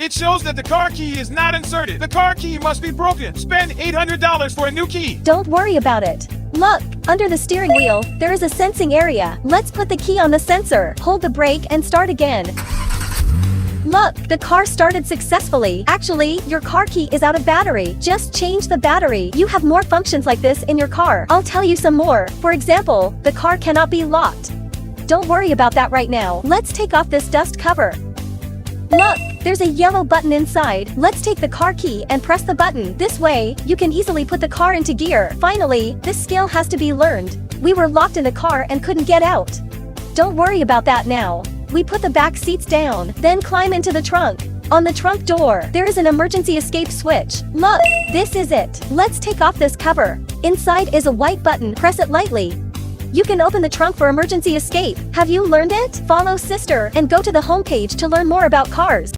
It shows that the car key is not inserted. The car key must be broken. Spend $800 for a new key. Don't worry about it. Look, under the steering wheel, there is a sensing area. Let's put the key on the sensor. Hold the brake and start again. Look, the car started successfully. Actually, your car key is out of battery. Just change the battery. You have more functions like this in your car. I'll tell you some more. For example, the car cannot be locked. Don't worry about that right now. Let's take off this dust cover. Look, there's a yellow button inside. Let's take the car key and press the button. This way, you can easily put the car into gear. Finally, this skill has to be learned. We were locked in the car and couldn't get out. Don't worry about that now. We put the back seats down, then climb into the trunk. On the trunk door, there is an emergency escape switch. Look, this is it. Let's take off this cover. Inside is a white button. Press it lightly. You can open the trunk for emergency escape. Have you learned it? Follow sister and go to the homepage to learn more about cars.